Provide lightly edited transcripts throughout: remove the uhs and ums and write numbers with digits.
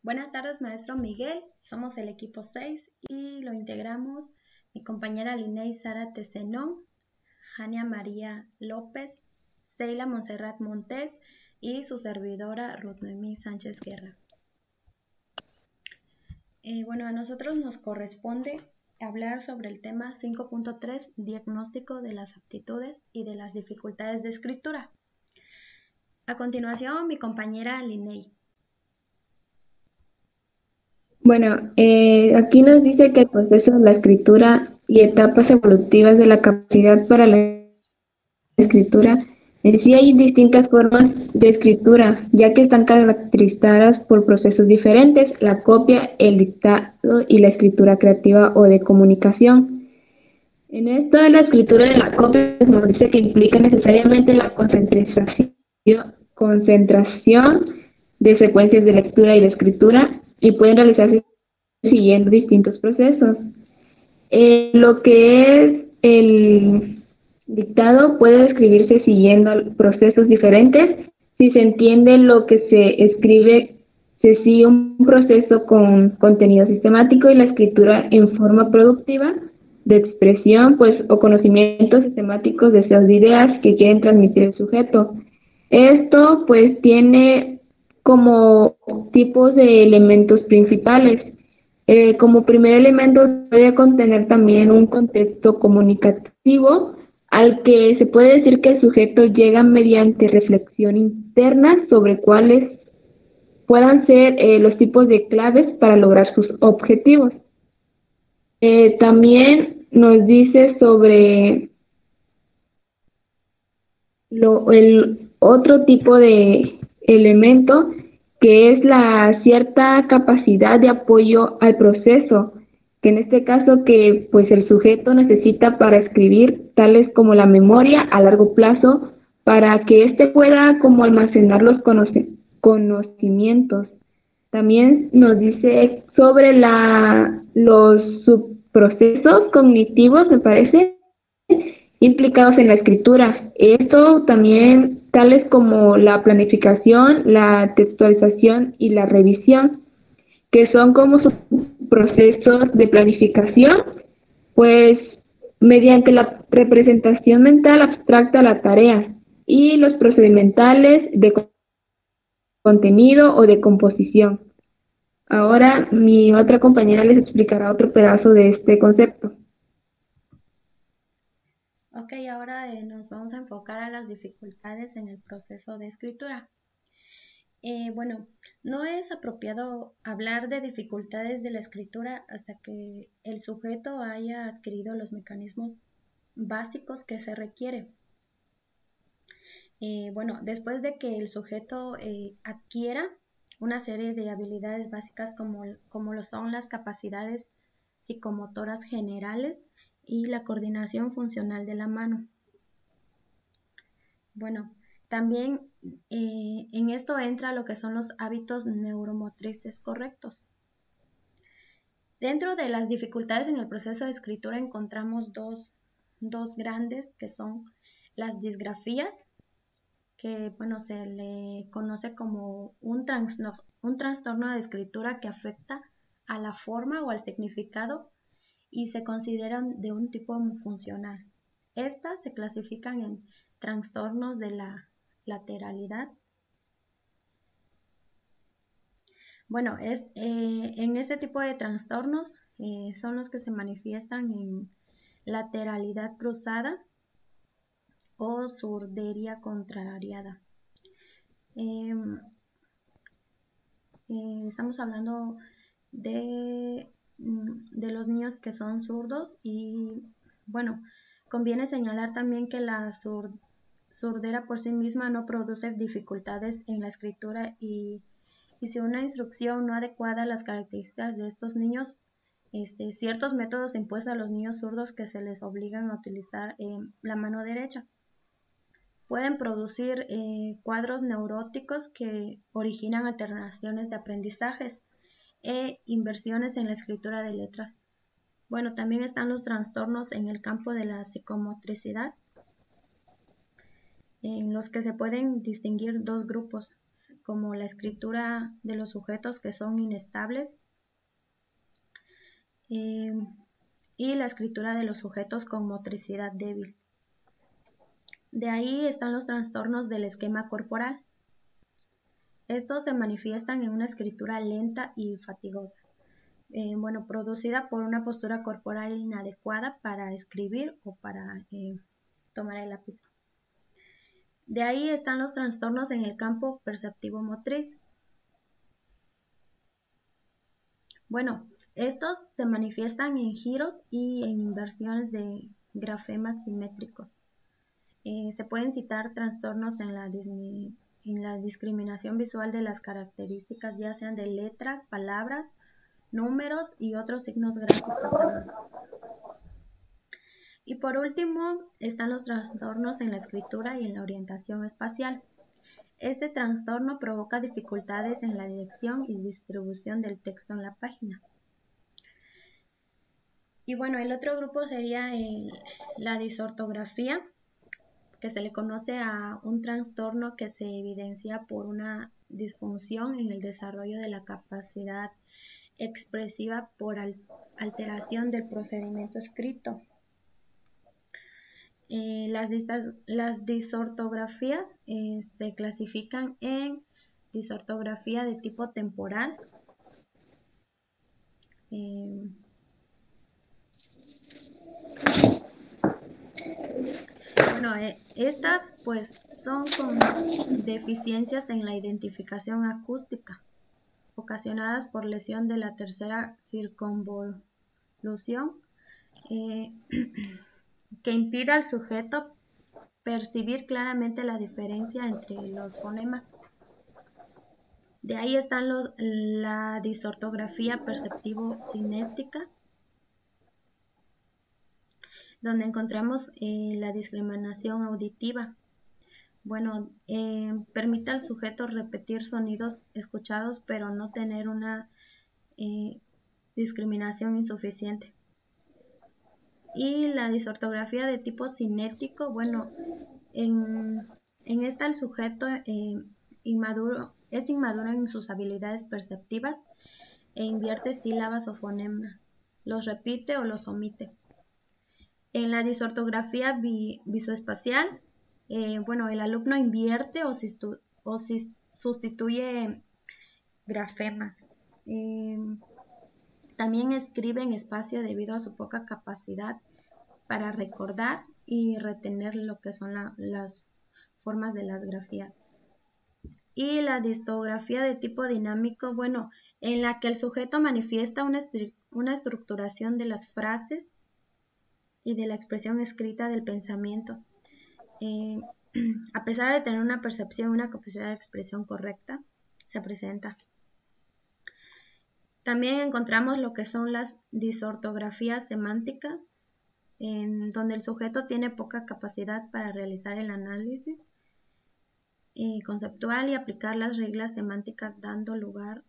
Buenas tardes, maestro Miguel. Somos el equipo 6 y lo integramos mi compañera Liney Sara Tezenón, Jania María López, Seila Montserrat Montes y su servidora Ruth Noemí Sánchez Guerra. A nosotros nos corresponde hablar sobre el tema 5.3, diagnóstico de las aptitudes y de las dificultades de escritura. A continuación, mi compañera Liney. Aquí nos dice que el proceso de la escritura y etapas evolutivas de la capacidad para la escritura, en sí hay distintas formas de escritura, ya que están caracterizadas por procesos diferentes: la copia, el dictado y la escritura creativa o de comunicación. En esto, la escritura de la copia nos dice que implica necesariamente la concentración de secuencias de lectura y de escritura, y pueden realizarse siguiendo distintos procesos. Lo que es el dictado puede escribirse siguiendo procesos diferentes. Si se entiende lo que se escribe, se sigue un proceso con contenido sistemático, y la escritura en forma productiva de expresión, o conocimientos sistemáticos, deseos de ideas que quieren transmitir el sujeto. Esto tiene como tipos de elementos principales. Como primer elemento puede contener también un contexto comunicativo, al que se puede decir que el sujeto llega mediante reflexión interna sobre cuáles puedan ser los tipos de claves para lograr sus objetivos. También nos dice sobre el otro tipo de elemento, que es la cierta capacidad de apoyo al proceso, que en este caso el sujeto necesita para escribir, tales como la memoria a largo plazo, para que éste pueda como almacenar los conocimientos. También nos dice sobre los subprocesos cognitivos, me parece, implicados en la escritura. Esto también, tales como la planificación, la textualización y la revisión, que son como procesos de planificación, mediante la representación mental abstracta de la tarea, y los procedimentales de contenido o de composición. Ahora mi otra compañera les explicará otro pedazo de este concepto. Ok, ahora nos vamos a enfocar a las dificultades en el proceso de escritura. No es apropiado hablar de dificultades de la escritura hasta que el sujeto haya adquirido los mecanismos básicos que se requiere. Después de que el sujeto adquiera una serie de habilidades básicas como lo son las capacidades psicomotoras generales y la coordinación funcional de la mano. También en esto entra lo que son los hábitos neuromotrices correctos. Dentro de las dificultades en el proceso de escritura encontramos dos grandes, que son las disgrafías, que se le conoce como un trastorno de escritura que afecta a la forma o al significado y se consideran de un tipo funcional. Estas se clasifican en trastornos de la lateralidad. En este tipo de trastornos son los que se manifiestan en lateralidad cruzada o surdería contrariada. Estamos hablando de los niños que son zurdos y conviene señalar también que la sordera por sí misma no produce dificultades en la escritura, y si una instrucción no adecuada a las características de estos niños, ciertos métodos impuestos a los niños zurdos que se les obligan a utilizar la mano derecha pueden producir cuadros neuróticos que originan alteraciones de aprendizajes e inversiones en la escritura de letras. También están los trastornos en el campo de la psicomotricidad, en los que se pueden distinguir dos grupos. como la escritura de los sujetos que son inestables y la escritura de los sujetos con motricidad débil. De ahí están los trastornos del esquema corporal. Estos se manifiestan en una escritura lenta y fatigosa, producida por una postura corporal inadecuada para escribir o para tomar el lápiz. De ahí están los trastornos en el campo perceptivo motriz. Estos se manifiestan en giros y en inversiones de grafemas simétricos. Se pueden citar trastornos en la discriminación visual de las características, ya sean de letras, palabras, números y otros signos gráficos también. Y por último, están los trastornos en la escritura y en la orientación espacial. Este trastorno provoca dificultades en la dirección y distribución del texto en la página. Y el otro grupo sería la disortografía, que se le conoce a un trastorno que se evidencia por una disfunción en el desarrollo de la capacidad expresiva por alteración del procedimiento escrito. Las disortografías se clasifican en disortografía de tipo temporal, estas pues son con deficiencias en la identificación acústica ocasionadas por lesión de la tercera circunvolución que impide al sujeto percibir claramente la diferencia entre los fonemas. De ahí están la disortografía perceptivo-cinéstica, donde encontramos la discriminación auditiva. Permite al sujeto repetir sonidos escuchados, pero no tener una discriminación insuficiente. Y la disortografía de tipo cinético, en esta el sujeto es inmaduro en sus habilidades perceptivas e invierte sílabas o fonemas, los repite o los omite. En la disortografía visoespacial, el alumno invierte o sustituye grafemas. También escribe en espacio debido a su poca capacidad para recordar y retener lo que son las formas de las grafías. Y la distortografía de tipo dinámico, en la que el sujeto manifiesta una estructuración de las frases y de la expresión escrita del pensamiento. A pesar de tener una percepción y una capacidad de expresión correcta, se presenta. También encontramos lo que son las disortografías semánticas, en donde el sujeto tiene poca capacidad para realizar el análisis conceptual y aplicar las reglas semánticas, dando lugar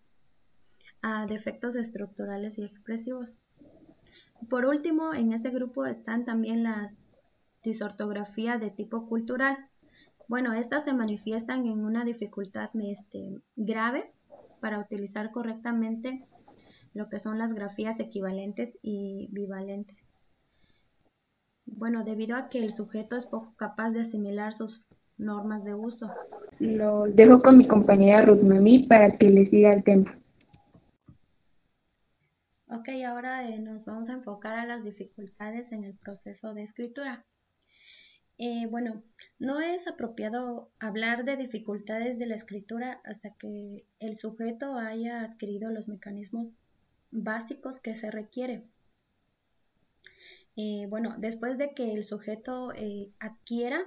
a defectos estructurales y expresivos. Por último, en este grupo están también la disortografía de tipo cultural. Estas se manifiestan en una dificultad grave para utilizar correctamente lo que son las grafías equivalentes y bivalentes. Debido a que el sujeto es poco capaz de asimilar sus normas de uso. Los dejo con mi compañera Ruth Memi para que les siga el tema. Ok, ahora nos vamos a enfocar a las dificultades en el proceso de escritura. No es apropiado hablar de dificultades de la escritura hasta que el sujeto haya adquirido los mecanismos básicos que se requiere. Después de que el sujeto adquiera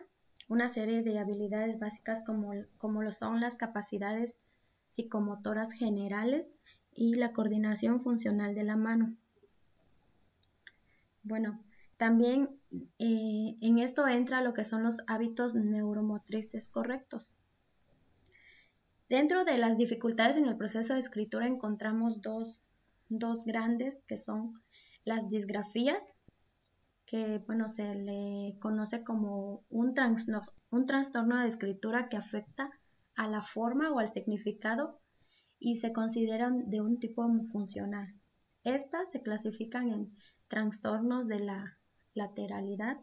una serie de habilidades básicas como lo son las capacidades psicomotoras generales y la coordinación funcional de la mano. También en esto entra lo que son los hábitos neuromotrices correctos. Dentro de las dificultades en el proceso de escritura encontramos dos grandes, que son las disgrafías, que se le conoce como un trastorno de escritura que afecta a la forma o al significado y se consideran de un tipo funcional. Estas se clasifican en trastornos de la lateralidad.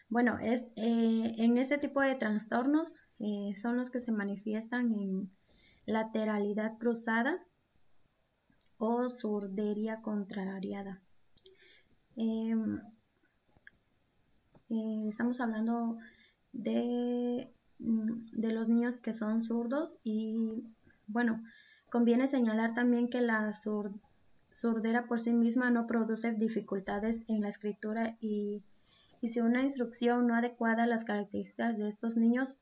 Bueno, en este tipo de trastornos son los que se manifiestan en lateralidad cruzada o surdería contrariada. Estamos hablando de los niños que son zurdos y bueno, conviene señalar también que la sordera por sí misma no produce dificultades en la escritura y si una instrucción no adecuada a las características de estos niños,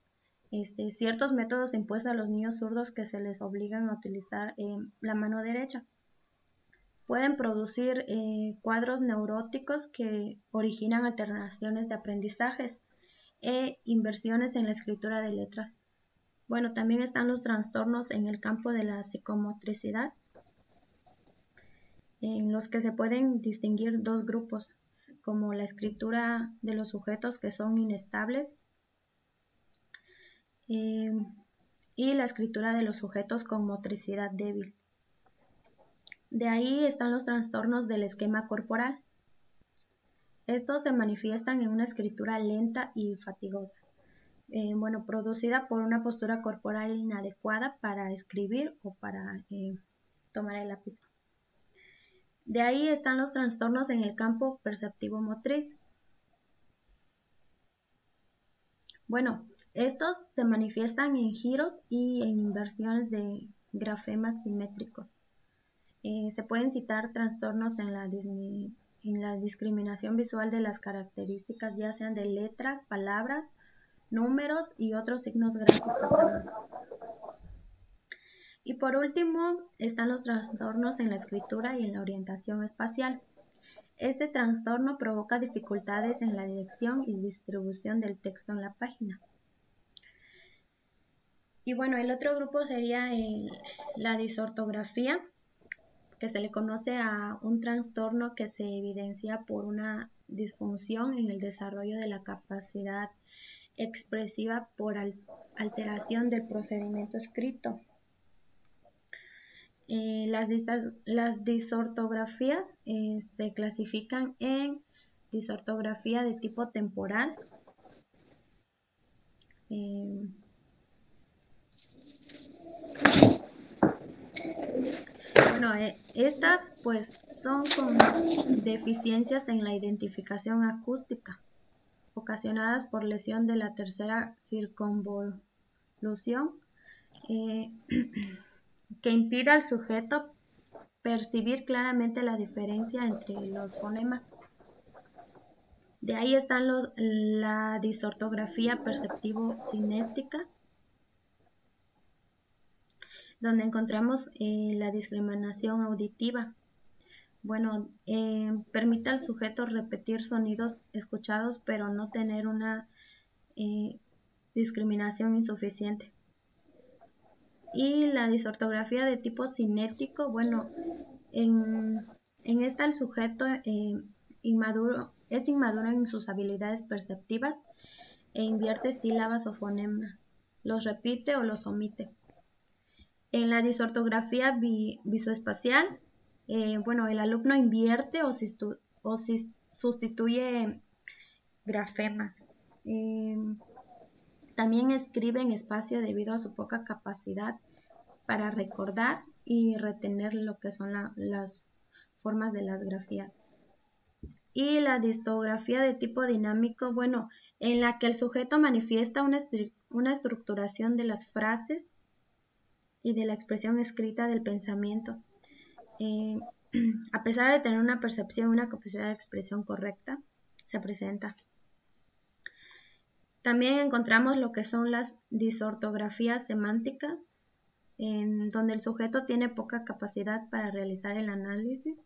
ciertos métodos impuestos a los niños zurdos que se les obligan a utilizar la mano derecha pueden producir cuadros neuróticos que originan alteraciones de aprendizajes e inversiones en la escritura de letras. Bueno, también están los trastornos en el campo de la psicomotricidad, en los que se pueden distinguir dos grupos, como la escritura de los sujetos que son inestables y la escritura de los sujetos con motricidad débil. De ahí están los trastornos del esquema corporal. Estos se manifiestan en una escritura lenta y fatigosa, producida por una postura corporal inadecuada para escribir o para tomar el lápiz. De ahí están los trastornos en el campo perceptivo motriz. Bueno, estos se manifiestan en giros y en inversiones de grafemas simétricos. Se pueden citar trastornos en la discriminación visual de las características, ya sean de letras, palabras, números y otros signos gráficos también. Y por último, están los trastornos en la escritura y en la orientación espacial. Este trastorno provoca dificultades en la dirección y distribución del texto en la página. Y bueno, el otro grupo sería la disortografía, que se le conoce a un trastorno que se evidencia por una disfunción en el desarrollo de la capacidad expresiva por alteración del procedimiento escrito. Las disortografías se clasifican en disortografía de tipo temporal, estas pues son con deficiencias en la identificación acústica ocasionadas por lesión de la tercera circunvolución que impide al sujeto percibir claramente la diferencia entre los fonemas. De ahí están la disortografía perceptivo-sinéstica, donde encontramos la discriminación auditiva. Bueno, permite al sujeto repetir sonidos escuchados, pero no tener una discriminación insuficiente. Y la disortografía de tipo cinético, bueno, en esta el sujeto es inmaduro en sus habilidades perceptivas e invierte sílabas o fonemas, los repite o los omite. En la disortografía visoespacial, el alumno invierte o sustituye grafemas. También escribe en espacio debido a su poca capacidad para recordar y retener lo que son las formas de las grafías. Y la distografía de tipo dinámico, en la que el sujeto manifiesta una estructuración de las frases y de la expresión escrita del pensamiento, a pesar de tener una percepción y una capacidad de expresión correcta, se presenta. También encontramos lo que son las disortografías semánticas, en donde el sujeto tiene poca capacidad para realizar el análisis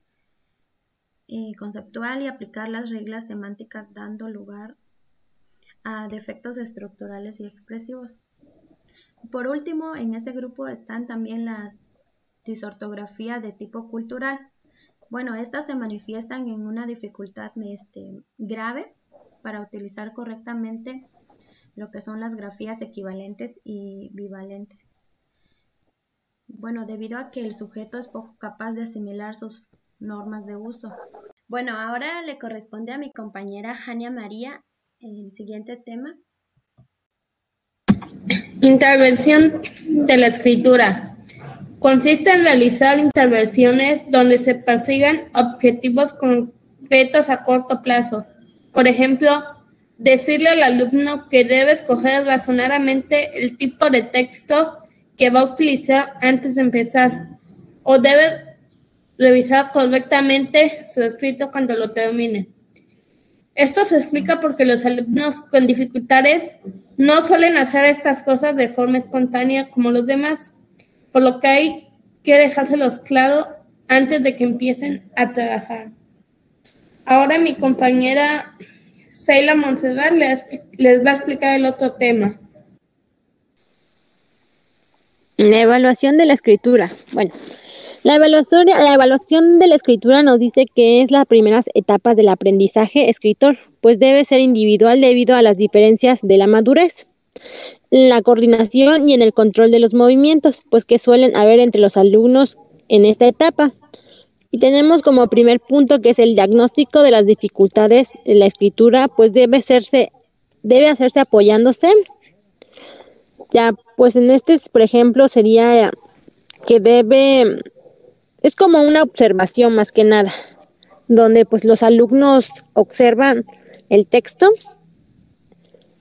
conceptual y aplicar las reglas semánticas, dando lugar a defectos estructurales y expresivos. Por último, en este grupo están también la disortografía de tipo cultural. Estas se manifiestan en una dificultad grave para utilizar correctamente lo que son las grafías equivalentes y bivalentes. Bueno, debido a que el sujeto es poco capaz de asimilar sus normas de uso. Bueno, ahora le corresponde a mi compañera Jania María el siguiente tema. Intervención de la escritura. Consiste en realizar intervenciones donde se persigan objetivos concretos a corto plazo. Por ejemplo, decirle al alumno que debe escoger razonadamente el tipo de texto que va a utilizar antes de empezar, o debe revisar correctamente su escrito cuando lo termine. Esto se explica porque los alumnos con dificultades no suelen hacer estas cosas de forma espontánea como los demás, por lo que hay que dejárselos claro antes de que empiecen a trabajar. Ahora mi compañera Sheila Montserrat les va a explicar el otro tema. La evaluación de la escritura. Bueno, la evaluación de la escritura nos dice que es las primeras etapas del aprendizaje escritor, pues debe ser individual debido a las diferencias de la madurez, la coordinación y en el control de los movimientos, pues que suelen haber entre los alumnos en esta etapa. Y tenemos como primer punto que es el diagnóstico de las dificultades de la escritura, pues debe hacerse apoyándose. Ya, pues en este, por ejemplo, sería que es como una observación más que nada, donde pues los alumnos observan el texto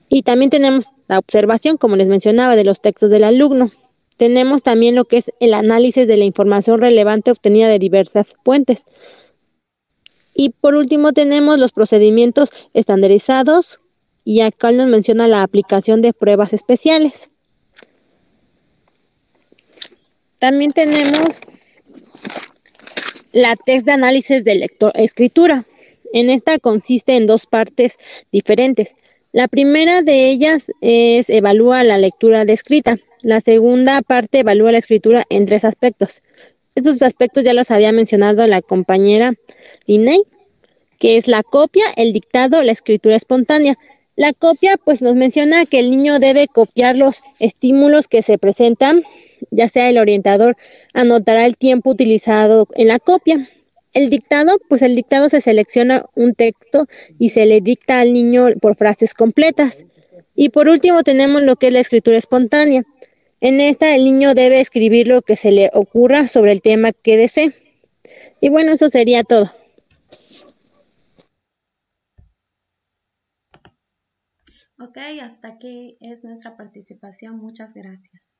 y también tenemos la observación, como les mencionaba, de los textos del alumno. Tenemos también lo que es el análisis de la información relevante obtenida de diversas fuentes. Y por último tenemos los procedimientos estandarizados y acá nos menciona la aplicación de pruebas especiales. También tenemos la test de análisis de escritura. En esta consiste en dos partes diferentes. La primera de ellas evalúa la lectura de escrita. La segunda parte evalúa la escritura en tres aspectos. Estos aspectos ya los había mencionado la compañera Linney, que es la copia, el dictado, la escritura espontánea. La copia, pues nos menciona que el niño debe copiar los estímulos que se presentan, ya sea el orientador anotará el tiempo utilizado en la copia. El dictado, pues el dictado se selecciona un texto y se le dicta al niño por frases completas. Y por último tenemos lo que es la escritura espontánea. En esta el niño debe escribir lo que se le ocurra sobre el tema que desee. Y bueno, eso sería todo. Ok, hasta aquí es nuestra participación. Muchas gracias.